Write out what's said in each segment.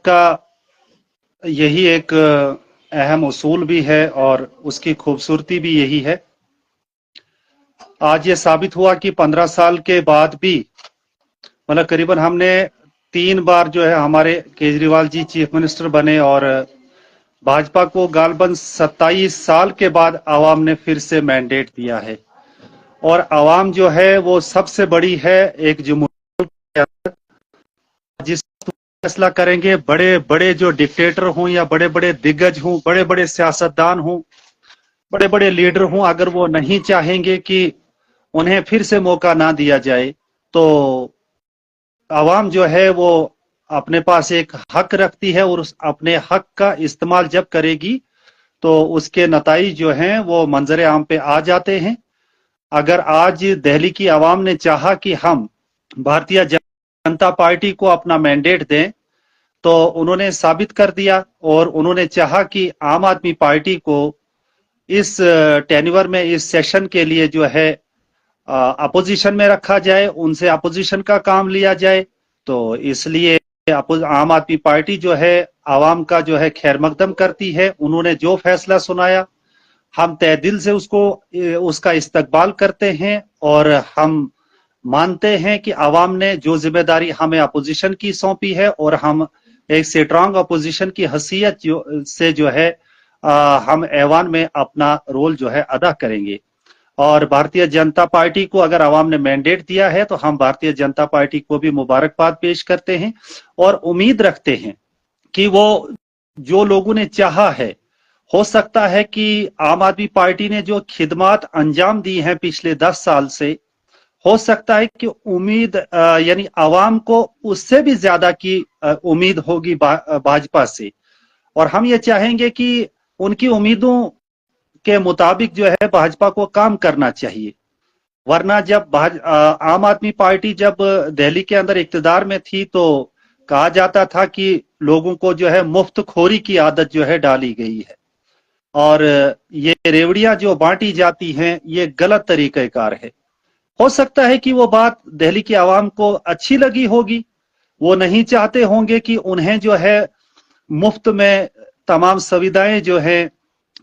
का यही एक अहम उसूल भी है और उसकी खूबसूरती भी यही है। आज ये साबित हुआ कि 15 साल के बाद भी मतलब करीबन हमने 3 बार जो है हमारे केजरीवाल जी चीफ मिनिस्टर बने और भाजपा को गालबन 27 साल के बाद आवाम ने फिर से मैंडेट दिया है और आवाम जो है वो सबसे बड़ी है एक जमहूरियत के अंदर, जिस फैसला करेंगे बड़े बड़े जो डिक्टेटर हों या बड़े बड़े दिग्गज हों, बड़े बड़े सियासतदान हों, बड़े बड़े लीडर हों, अगर वो नहीं चाहेंगे कि उन्हें फिर से मौका ना दिया जाए तो आवाम जो है वो अपने पास एक हक रखती है और उस अपने हक का इस्तेमाल जब करेगी तो उसके नताइज जो हैं वो मंजर आम पे आ जाते हैं। अगर आज दिल्ली की आवाम ने चाहा कि हम भारतीय जनता पार्टी को अपना मैंडेट दें तो उन्होंने साबित कर दिया और उन्होंने चाहा कि आम आदमी पार्टी को इस टेन्योर में इस सेशन के लिए जो है अपोजिशन में रखा जाए, उनसे अपोजिशन का काम लिया जाए। तो इसलिए आम आदमी पार्टी जो है आवाम का जो है खैर मकदम करती है। उन्होंने जो फैसला सुनाया हम तहे दिल से उसका इस्तकबाल करते हैं और हम मानते हैं कि आवाम ने जो जिम्मेदारी हमें अपोजिशन की सौंपी है और हम एक स्ट्रांग अपोजिशन की हैसियत से जो है हम ऐवान में अपना रोल जो है अदा करेंगे। और भारतीय जनता पार्टी को अगर आवाम ने मैंडेट दिया है तो हम भारतीय जनता पार्टी को भी मुबारकबाद पेश करते हैं और उम्मीद रखते हैं कि वो जो लोगों ने चाहा है, हो सकता है कि आम आदमी पार्टी ने जो खिदमात अंजाम दी हैं पिछले 10 साल से, हो सकता है कि उम्मीद यानी आवाम को उससे भी ज्यादा की उम्मीद होगी भाजपा से और हम ये चाहेंगे कि उनकी उम्मीदों के मुताबिक जो है भाजपा को काम करना चाहिए। वरना जब आम आदमी पार्टी जब दिल्ली के अंदर इक्तदार में थी तो कहा जाता था कि लोगों को जो है मुफ्त खोरी की आदत जो है डाली गई है और ये रेवड़ियां जो बांटी जाती हैं ये गलत तरीक़ेकार है। हो सकता है कि वो बात दिल्ली की आवाम को अच्छी लगी होगी, वो नहीं चाहते होंगे कि उन्हें जो है मुफ्त में तमाम सुविधाएं जो है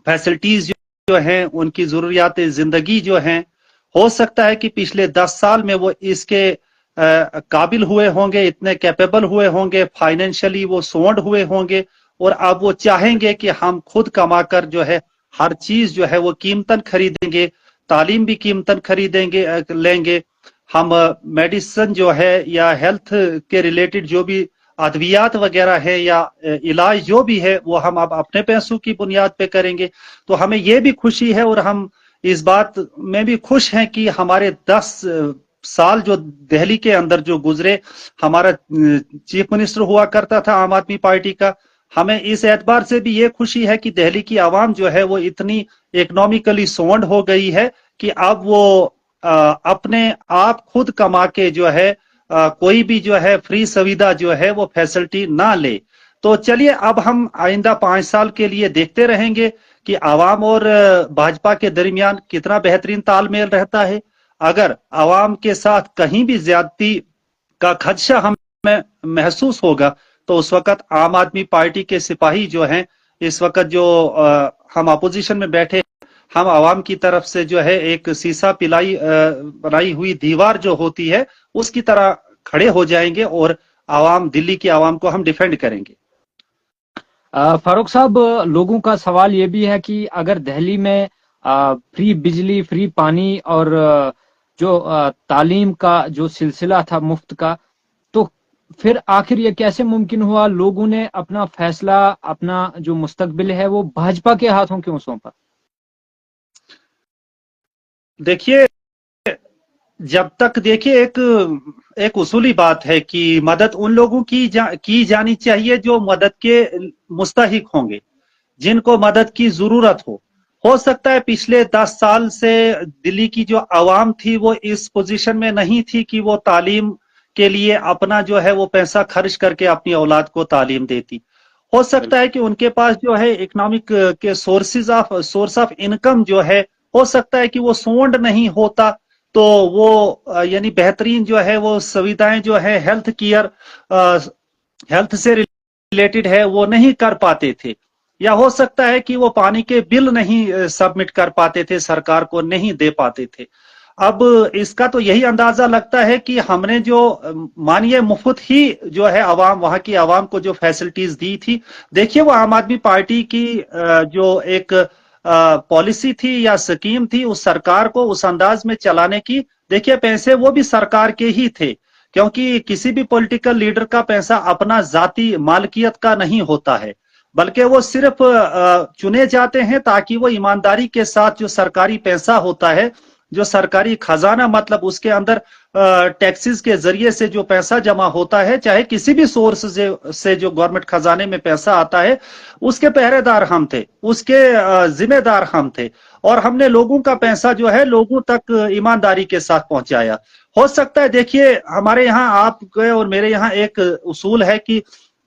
फैसिलिटीज जो हैं उनकी जरूरियात जिंदगी जो हैं, हो सकता है कि पिछले 10 साल में वो इसके काबिल हुए होंगे, इतने कैपेबल हुए होंगे, फाइनेंशियली वो सोंड हुए होंगे और अब वो चाहेंगे कि हम खुद कमाकर जो है हर चीज जो है वो कीमतन खरीदेंगे, तालीम भी कीमतन खरीदेंगे लेंगे, हम मेडिसिन जो है या हेल्थ के रिलेटेड जो भी अद्वियात वगैरह है या इलाज जो भी है वो हम अब अपने पैसों की बुनियाद पे करेंगे। तो हमें ये भी खुशी है और हम इस बात में भी खुश हैं कि हमारे 10 साल जो दिल्ली के अंदर जो गुजरे, हमारा चीफ मिनिस्टर हुआ करता था आम आदमी पार्टी का, हमें इस एतबार से भी ये खुशी है कि दिल्ली की आवाम जो है वो इतनी इकोनॉमिकली साउंड हो गई है कि अब वो अपने आप खुद कमा के जो है कोई भी जो है फ्री सुविधा जो है वो फैसिलिटी ना ले। तो चलिए अब हम आइंदा 5 साल के लिए देखते रहेंगे कि आवाम और भाजपा के दरमियान कितना बेहतरीन तालमेल रहता है। अगर आवाम के साथ कहीं भी ज्यादती का खदशा हमें महसूस होगा तो उस वक्त आम आदमी पार्टी के सिपाही जो हैं, इस वक्त जो हम अपोजिशन में बैठे, हम आवाम की तरफ से जो है एक सीसा पिलाई बनाई हुई दीवार जो होती है उसकी तरह खड़े हो जाएंगे और आवाम दिल्ली की आवाम को हम डिफेंड करेंगे। फारूक साहब, लोगों का सवाल ये भी है कि अगर दिल्ली में फ्री बिजली, फ्री पानी और जो तालीम का जो सिलसिला था मुफ्त का, तो फिर आखिर ये कैसे मुमकिन हुआ? लोगों ने अपना फैसला, अपना जो मुस्तकबिल है वो भाजपा के हाथों क्यों सौंपा? देखिए, जब तक देखिए एक उसूली बात है कि मदद उन लोगों की जानी चाहिए जो मदद के मुस्तहिक होंगे, जिनको मदद की जरूरत हो सकता है पिछले 10 साल से दिल्ली की जो आवाम थी वो इस पोजीशन में नहीं थी कि वो तालीम के लिए अपना जो है वो पैसा खर्च करके अपनी औलाद को तालीम देती। हो सकता है कि उनके पास जो है इकोनॉमिक के सोर्स ऑफ इनकम जो है, हो सकता है कि वो सोंड नहीं होता तो वो यानी बेहतरीन जो है वो सुविधाएं जो है हेल्थ से रिलेटेड है वो नहीं कर पाते थे, या हो सकता है कि वो पानी के बिल नहीं सबमिट कर पाते थे, सरकार को नहीं दे पाते थे। अब इसका तो यही अंदाजा लगता है कि हमने जो मानिए मुफ्त ही जो है आवाम, वहां की आवाम को जो फैसिलिटीज दी थी, देखिए वो आम आदमी पार्टी की जो एक पॉलिसी थी या स्कीम थी, उस सरकार को उस अंदाज में चलाने की, देखिए पैसे वो भी सरकार के ही थे, क्योंकि किसी भी पॉलिटिकल लीडर का पैसा अपना जाती मालकियत का नहीं होता है, बल्कि वो सिर्फ चुने जाते हैं ताकि वो ईमानदारी के साथ जो सरकारी पैसा होता है, जो सरकारी खजाना मतलब उसके अंदर टैक्सेस के जरिए से जो पैसा जमा होता है, चाहे किसी भी सोर्स से जो गवर्नमेंट खजाने में पैसा आता है, उसके पहरेदार हम थे, उसके जिम्मेदार हम थे, और हमने लोगों का पैसा जो है लोगों तक ईमानदारी के साथ पहुंचाया। हो सकता है, देखिए हमारे यहाँ आपके और मेरे यहाँ एक उसूल है कि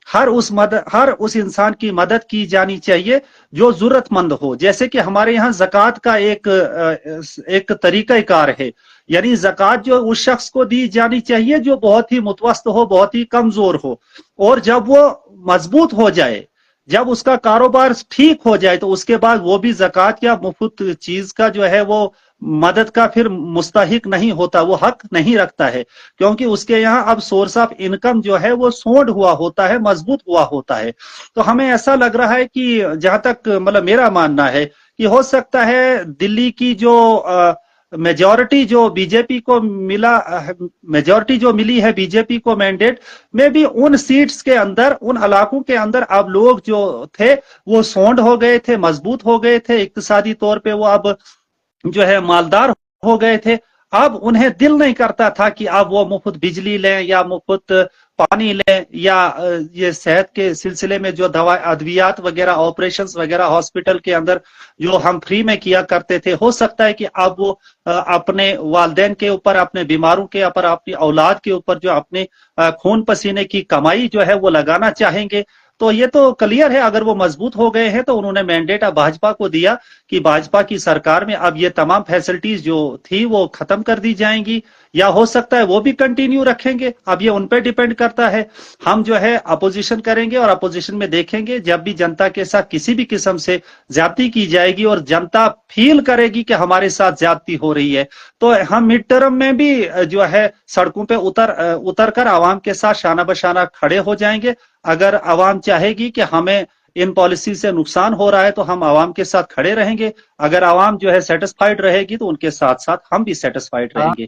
हर उस इंसान की मदद की जानी चाहिए जो जरूरतमंद हो। जैसे कि हमारे यहाँ ज़कात का एक तरीका कार है, यानी ज़कात जो उस शख्स को दी जानी चाहिए जो बहुत ही मुतवस्त हो, बहुत ही कमजोर हो, और जब वो मजबूत हो जाए, जब उसका कारोबार ठीक हो जाए, तो उसके बाद वो भी ज़कात या मुफ्त चीज का जो है वो मदद का फिर मुस्तहिक नहीं होता, वो हक नहीं रखता है, क्योंकि उसके यहाँ अब सोर्स ऑफ इनकम जो है वो सोंड हुआ होता है, मजबूत हुआ होता है। तो हमें ऐसा लग रहा है कि जहां तक मतलब मेरा मानना है कि हो सकता है दिल्ली की जो मेजॉरिटी जो बीजेपी को मेजॉरिटी जो मिली है बीजेपी को मैंडेट में भी, उन सीट्स के अंदर, उन इलाकों के अंदर अब लोग जो थे वो सोंड हो गए थे, मजबूत हो गए थे, इक्तिसादी तौर पे वो अब जो है मालदार हो गए थे। अब उन्हें दिल नहीं करता था कि अब वो मुफ्त बिजली लें या मुफ्त पानी लें, या ये सेहत के सिलसिले में जो दवा अद्वियात वगैरह, ऑपरेशंस वगैरह हॉस्पिटल के अंदर जो हम फ्री में किया करते थे, हो सकता है कि अब वो अपने वालिदैन के ऊपर, अपने बीमारों के ऊपर, अपनी औलाद के ऊपर जो अपने खून पसीने की कमाई जो है वो लगाना चाहेंगे। तो ये तो क्लियर है, अगर वो मजबूत हो गए हैं तो उन्होंने मैंडेट अब भाजपा को दिया कि भाजपा की सरकार में अब ये तमाम फैसिलिटीज जो थी वो खत्म कर दी जाएंगी, या हो सकता है वो भी कंटिन्यू रखेंगे। अब ये उन पे डिपेंड करता है। हम जो है अपोजिशन करेंगे और अपोजिशन में देखेंगे, जब भी जनता के साथ किसी भी किस्म से ज्यादती की जाएगी और जनता फील करेगी कि हमारे साथ ज्यादती हो रही है, तो हम मिड टर्म में भी जो है सड़कों पे उतर कर आवाम के साथ शाना बशाना खड़े हो जाएंगे। अगर आवाम चाहेगी कि हमें इन पॉलिसी से नुकसान हो रहा है तो हम आवाम के साथ खड़े रहेंगे, अगर आवाम जो है सेटिस्फाइड रहेगी तो उनके साथ साथ हम भी सेटिस्फाइड रहेंगे।